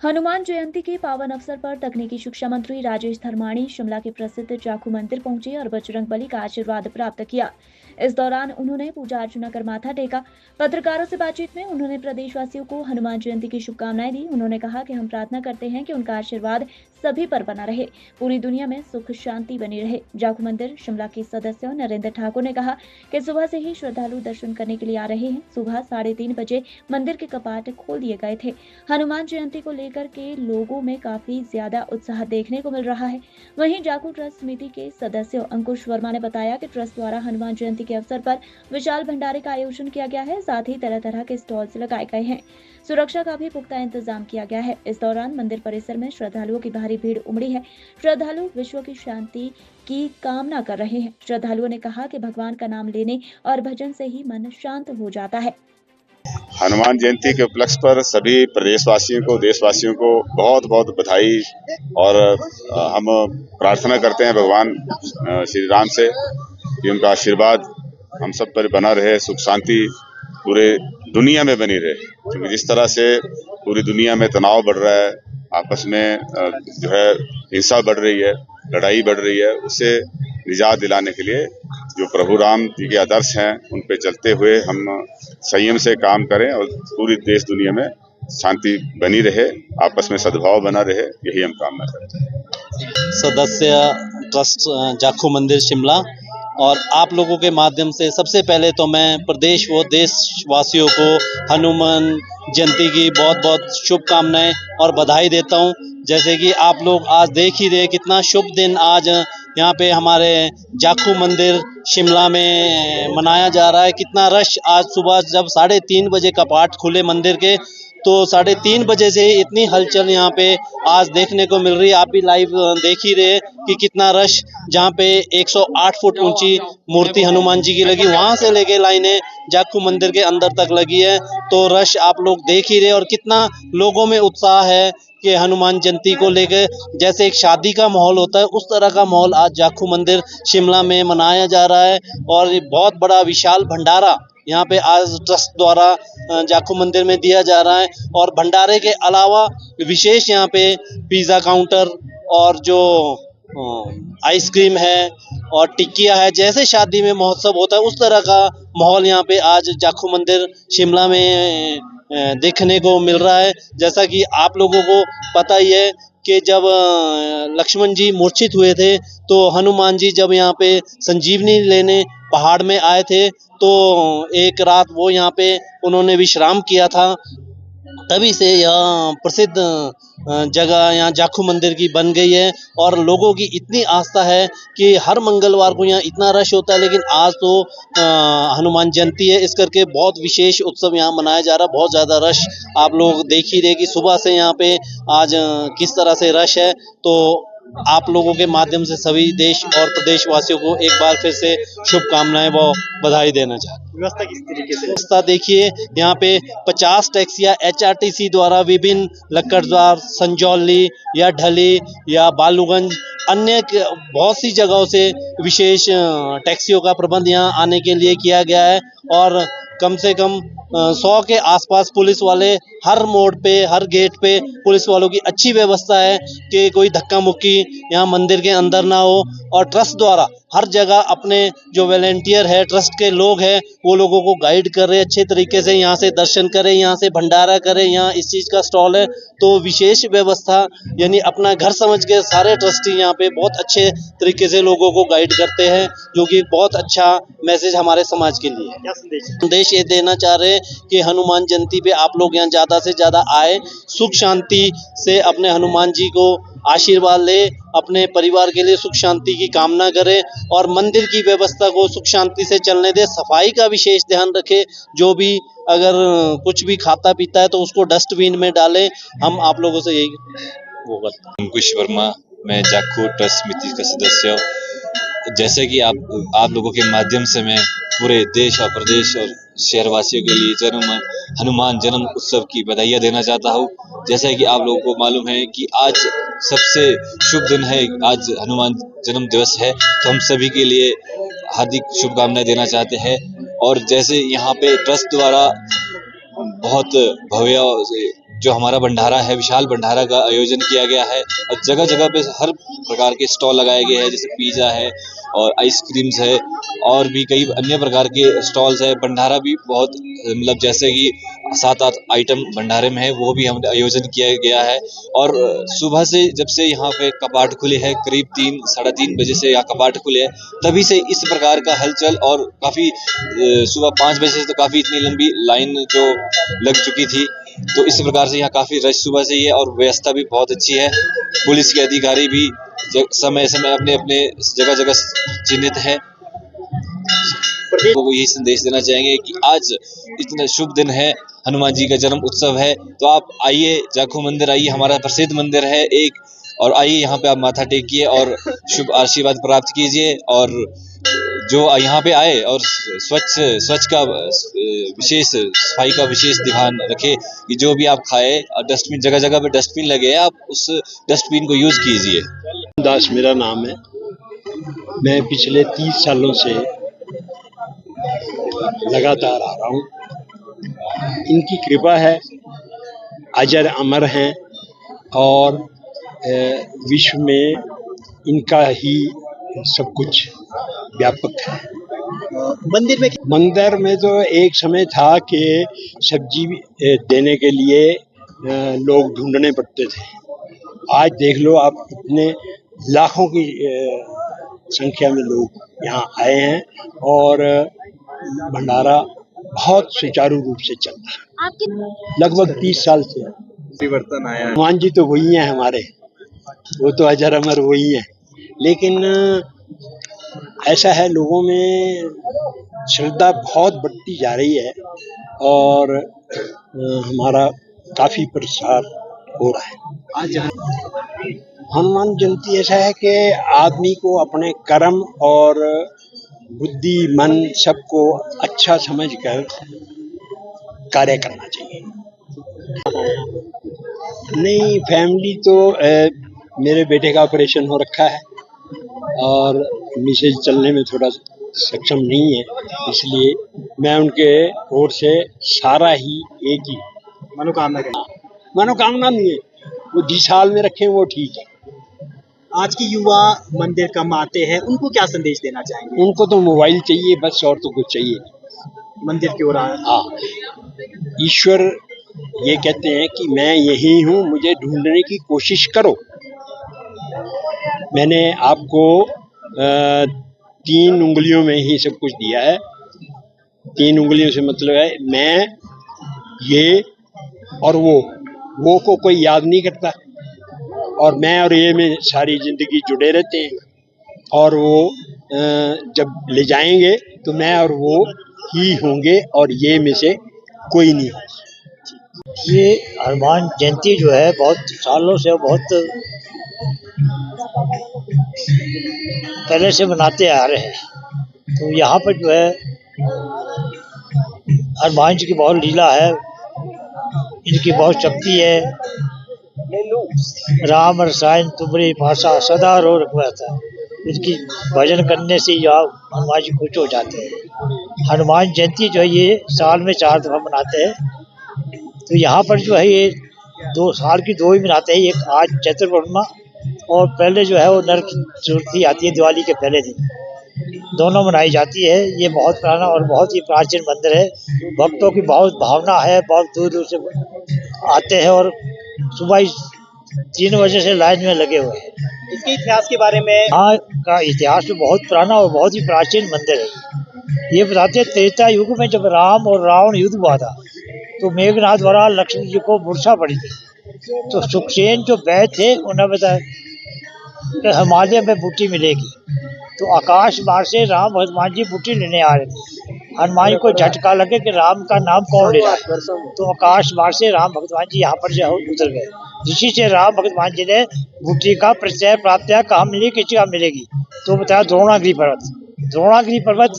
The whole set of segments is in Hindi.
हनुमान जयंती के पावन अवसर पर तकनीकी शिक्षा मंत्री राजेश धर्माणी शिमला के प्रसिद्ध जाखू मंदिर पहुंचे और बजरंगबली का आशीर्वाद प्राप्त किया। इस दौरान उन्होंने पूजा अर्चना कर माथा टेका। पत्रकारों से बातचीत में उन्होंने प्रदेशवासियों को हनुमान जयंती की शुभकामनाएं दी। उन्होंने कहा कि हम प्रार्थना करते हैं कि उनका आशीर्वाद सभी पर बना रहे, पूरी दुनिया में सुख शांति बनी रहे। जाखू मंदिर शिमला के सदस्य नरेंद्र ठाकुर ने कहा कि सुबह से ही श्रद्धालु दर्शन करने के लिए आ रहे हैं। सुबह 3:30 बजे मंदिर के कपाट खोल दिए गए थे। हनुमान जयंती को लेकर के लोगों में काफी ज्यादा उत्साह देखने को मिल रहा है। वहीं जाखू ट्रस्ट समिति के सदस्य अंकुश वर्मा ने बताया कि ट्रस्ट द्वारा हनुमान जयंती के अवसर पर विशाल भंडारे का आयोजन किया गया है। साथ ही तरह तरह के स्टॉल्स लगाए गए हैं। सुरक्षा का भी पुख्ता इंतजाम किया गया है। इस दौरान मंदिर परिसर में श्रद्धालुओं की भारी भीड़ उमड़ी है। श्रद्धालु विश्व की शांति की कामना कर रहे हैं। श्रद्धालुओं ने कहा कि भगवान का नाम लेने और भजन से ही मन शांत हो जाता है। हनुमान जयंती के उपलक्ष्य पर सभी प्रदेशवासियों को, देशवासियों को बहुत बहुत बधाई। और हम प्रार्थना करते हैं भगवान श्री राम से कि उनका आशीर्वाद हम सब पर बना रहे, सुख शांति पूरे दुनिया में बनी रहे। क्योंकि जिस तरह से पूरी दुनिया में तनाव बढ़ रहा है, आपस में जो है हिंसा बढ़ रही है, लड़ाई बढ़ रही है, उससे निजात दिलाने के लिए जो प्रभु राम जी के आदर्श हैं उन पे चलते हुए हम संयम से काम करें और पूरी देश दुनिया में शांति बनी रहे, आपस में सद्भाव बना रहे, यही हम कामना करते हैं। सदस्य ट्रस्ट जाखू मंदिर शिमला और आप लोगों के माध्यम से सबसे पहले तो मैं प्रदेश व देशवासियों को हनुमान जयंती की बहुत बहुत शुभकामनाएं और बधाई देता हूं। जैसे कि आप लोग आज देख ही रहे कितना शुभ दिन आज यहाँ पे हमारे जाखू मंदिर शिमला में मनाया जा रहा है। कितना रश आज सुबह जब 3:30 बजे कपाट खुले मंदिर के, तो 3:30 बजे से इतनी हलचल यहाँ पे आज देखने को मिल रही है। आप भी लाइव देख ही रहे कि कितना रश, जहाँ पे 108 फुट ऊंची मूर्ति हनुमान जी की लगी, वहां से लेके लाइनें जाखू मंदिर के अंदर तक लगी है। तो रश आप लोग देख ही रहे और कितना लोगों में उत्साह है कि हनुमान जयंती को लेकर जैसे एक शादी का माहौल होता है उस तरह का माहौल आज जाखू मंदिर शिमला में मनाया जा रहा है। और बहुत बड़ा विशाल भंडारा यहाँ पे आज ट्रस्ट द्वारा जाखू मंदिर में दिया जा रहा है। और भंडारे के अलावा विशेष यहाँ पे पिज़्ज़ा काउंटर और जो आइसक्रीम है और टिक्किया है, जैसे शादी में महोत्सव होता है उस तरह का माहौल यहाँ पे आज जाखू मंदिर शिमला में देखने को मिल रहा है। जैसा कि आप लोगों को पता ही है कि जब लक्ष्मण जी मूर्छित हुए थे तो हनुमान जी जब यहाँ पे संजीवनी लेने पहाड़ में आए थे तो एक रात वो यहाँ पे उन्होंने विश्राम किया था। तभी से यह प्रसिद्ध जगह यहाँ जाखू मंदिर की बन गई है और लोगों की इतनी आस्था है कि हर मंगलवार को यहाँ इतना रश होता है। लेकिन आज तो हनुमान जयंती है, इस करके बहुत विशेष उत्सव यहाँ मनाया जा रहा है। बहुत ज़्यादा रश आप लोग देख ही रहे कि सुबह से यहाँ पे आज किस तरह से रश है। तो आप लोगों के माध्यम से सभी देश और प्रदेशवासियों को एक बार फिर से शुभकामनाएं व बधाई देना चाहते हैं। व्यवस्था किस तरीके से? व्यवस्था देखिए, यहाँ पे 50 टैक्सियां HRTC द्वारा विभिन्न लक्कड़द्वार, संजौली या ढली या बालूगंज अन्य बहुत सी जगहों से विशेष टैक्सियों का प्रबंध यहाँ आने के लिए किया गया है। और कम से कम 100 के आसपास पुलिस वाले हर मोड़ पे, हर गेट पे पुलिस वालों की अच्छी व्यवस्था है कि कोई धक्का मुक्की यहाँ मंदिर के अंदर ना हो। और ट्रस्ट द्वारा हर जगह अपने जो वॉलंटियर है, ट्रस्ट के लोग हैं, वो लोगों को गाइड कर रहे हैं अच्छे तरीके से, यहाँ से दर्शन करें, यहाँ से भंडारा करें, यहाँ इस चीज़ का स्टॉल है। तो विशेष व्यवस्था यानी अपना घर समझ के सारे ट्रस्टी यहाँ पे बहुत अच्छे तरीके से लोगों को गाइड करते हैं, जो कि बहुत अच्छा मैसेज हमारे समाज के लिए। क्या संदेश ये देना चाह रहे हैं कि हनुमान जयंती पे आप लोग यहाँ ज़्यादा से ज़्यादा आए, सुख शांति से अपने हनुमान जी को आशीर्वाद ले, अपने परिवार के लिए सुख शांति की कामना करें और मंदिर की व्यवस्था को सुख शांति से चलने दे। सफाई का विशेष ध्यान रखें, जो भी अगर कुछ भी खाता पीता है तो उसको डस्टबिन में डालें। हम आप लोगों से यही वो करते हैं। अंकुश वर्मा, मैं जाखू ट्रस्ट समिति का सदस्य हूँ। जैसे कि आप लोगों के माध्यम से मैं पूरे देश और प्रदेश और शहरवासियों के लिए हनुमान जन्म उत्सव की बधाइयाँ देना चाहता हूँ। जैसे कि आप लोगों को मालूम है कि आज सबसे शुभ दिन है, आज हनुमान जन्म दिवस है, तो हम सभी के लिए हार्दिक शुभकामनाएं देना चाहते हैं। और जैसे यहाँ पे ट्रस्ट द्वारा बहुत भव्य जो हमारा भंडारा है, विशाल भंडारा का आयोजन किया गया है और जगह जगह पे हर प्रकार के स्टॉल लगाए गए हैं, जैसे पिज़्ज़ा है और आइसक्रीम्स है और भी कई अन्य प्रकार के स्टॉल्स है। भंडारा भी बहुत मतलब जैसे कि 7-8 आइटम भंडारे में है, वो भी हमने आयोजन किया गया है। और सुबह से जब से यहाँ पे कपाट खुले हैं, करीब 3-3:30 बजे से यहाँ कपाट खुले हैं, तभी से इस प्रकार का हलचल और काफ़ी सुबह 5 बजे से तो काफ़ी इतनी लंबी लाइन जो लग चुकी थी, तो इस प्रकार से यहाँ काफ़ी रश सुबह से ही है और व्यवस्था भी बहुत अच्छी है। पुलिस के अधिकारी भी समय समय अपने अपने जगह जगह चिन्हित है। को यही संदेश देना चाहेंगे कि आज इतना शुभ दिन है, हनुमान जी का जन्म उत्सव है, तो आप आइए, जाखू मंदिर आइए, हमारा प्रसिद्ध मंदिर है एक, और आइए यहाँ पे आप माथा टेकिए और शुभ आशीर्वाद प्राप्त कीजिए। और जो यहाँ पे आए और स्वच्छ का विशेष सफाई का विशेष ध्यान रखे कि जो भी आप खाए, डस्टबिन जगह जगह पे डस्टबिन लगे हैं, आप उस डस्टबिन को यूज कीजिए। दास मेरा नाम है। मैं पिछले 30 सालों से लगातार आ रहा हूँ। इनकी कृपा है, अजर अमर हैं और विश्व में इनका ही सब कुछ व्यापक है। मंदिर में तो एक समय था कि सब्जी देने के लिए लोग ढूंढने पड़ते थे। आज देख लो आप, इतने लाखों की संख्या में लोग यहाँ आए हैं और भंडारा बहुत सुचारू रूप से चल रहा है। लगभग 30 साल से परिवर्तन आया है। हनुमान जी तो वही हैं हमारे, वो तो अजर अमर वही हैं, लेकिन ऐसा है लोगों में श्रद्धा बहुत बढ़ती जा रही है और हमारा काफी प्रसार हो रहा है। आज हनुमान जयंती ऐसा है कि आदमी को अपने कर्म और बुद्धि मन सबको अच्छा समझकर कार्य करना चाहिए। नहीं, फैमिली तो मेरे बेटे का ऑपरेशन हो रखा है और मिसेज चलने में थोड़ा सक्षम नहीं है, इसलिए मैं उनके ओर से सारा ही एक ही मनोकामना नहीं है, वो 10 साल में रखें वो ठीक है। आज की युवा मंदिर कम आते हैं, उनको क्या संदेश देना चाहेंगे? उनको तो मोबाइल चाहिए बस, और तो कुछ चाहिए नहीं। मंदिर की ओर आए। हाँ, ईश्वर ये कहते हैं कि मैं यही हूँ, मुझे ढूंढने की कोशिश करो। मैंने आपको 3 उंगलियों में ही सब कुछ दिया है। 3 उंगलियों से मतलब है मैं, ये और वो को कोई याद नहीं करता, और मैं और ये में सारी जिंदगी जुड़े रहते हैं, और वो जब ले जाएंगे तो मैं और वो ही होंगे और ये में से कोई नहीं होगा। ये हनुमान जयंती जो है बहुत सालों से, बहुत पहले से मनाते आ रहे हैं। तो यहाँ पर जो है हनुमान जी की बहुत लीला है, इनकी बहुत शक्ति है। राम रसायन तुम्हारी भाषा सदा रो रखवाता है, इनकी भजन करने से यहाँ हनुमान जी खुश हो जाते हैं। हनुमान जयंती जो है ये साल में 4 दफा मनाते हैं। तो यहाँ पर जो है ये 2 साल की 2 ही मनाते हैं। एक आज चैत्र पूर्णिमा और पहले जो है वो नरक चतुर्थी आती है, दिवाली के पहले दिन, दोनों मनाई जाती है। ये बहुत पुराना और बहुत ही प्राचीन मंदिर है। भक्तों की बहुत भावना है, बहुत दूर दूर से आते हैं और सुबह 3 बजे से लाइन में लगे हुए हैं। इसके इतिहास के बारे में? यहाँ का इतिहास तो बहुत पुराना और बहुत ही प्राचीन मंदिर है। ये बताते हैं त्रेता युग में जब राम और रावण युद्ध हुआ था तो मेघनाथ द्वारा लक्ष्मण जी को मूर्छा पड़ी थी। तो सुखसेन जो वैद्य थे उन्होंने बताया कि हिमालय में बूटी मिलेगी। तो आकाश मार्ग से राम हनुमान जी बूटी लेने आ रहे थे। हनुमान जी को झटका लगे कि राम का नाम कौन ले रहा है, तो आकाश मार्ग से राम भगवान जी यहाँ पर जो उतर गए, जिसी से राम भगवान जी ने बूटी का परिचय प्राप्त किया। कहाँ मिलेगी, किसी का मिलेगी? तो बताया द्रोणागिरी पर्वत। द्रोणागिरी पर्वत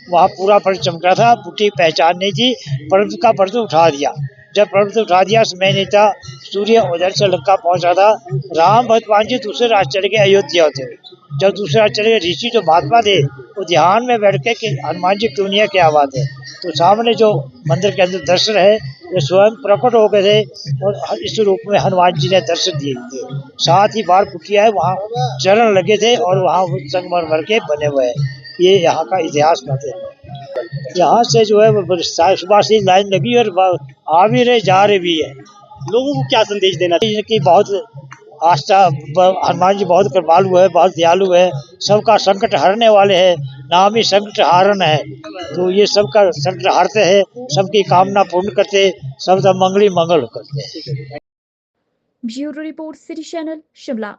वहाँ पूरा पर्वत चमक रहा था, बूटी पहचान नहीं थी, पर्वत का पर्वत उठा दिया। जब पर्वत उठा दिया समय नहीं था, सूर्य उधर से लंका पहुंचा था। राम भगवान जी दूसरे रास्ते चले गए अयोध्या होते हुए। जब दूसरा चले गए ऋषि जो महात्मा थे वो ध्यान में बैठ के कि हनुमान जी क्यों नहीं है, क्या बात है। तो सामने जो मंदिर के अंदर दर्शन है ये स्वयं प्रकट हो गए थे और इस रूप में हनुमान जी ने दर्शन दिए थे। साथ ही बार कुटिया है वहाँ चरण लगे थे और वहाँ संगमरमर के बने हुए हैं। ये यहाँ का इतिहास बातें है। यहाँ से जो है वो सुबह से लाइन लगी और आ भी रहे जा रहे भी है। लोगों को क्या संदेश देना चाहिए? इनकी बहुत आस्था, हनुमान जी बहुत कृपालु है, बहुत दयालु है, सबका संकट हरने वाले हैं, नाम ही संकट हारन है। तो ये सबका संकट हारते हैं, सबकी कामना पूर्ण करते, सब मंगली मंगल करते हैं। Bureau report, city channel, Shimla.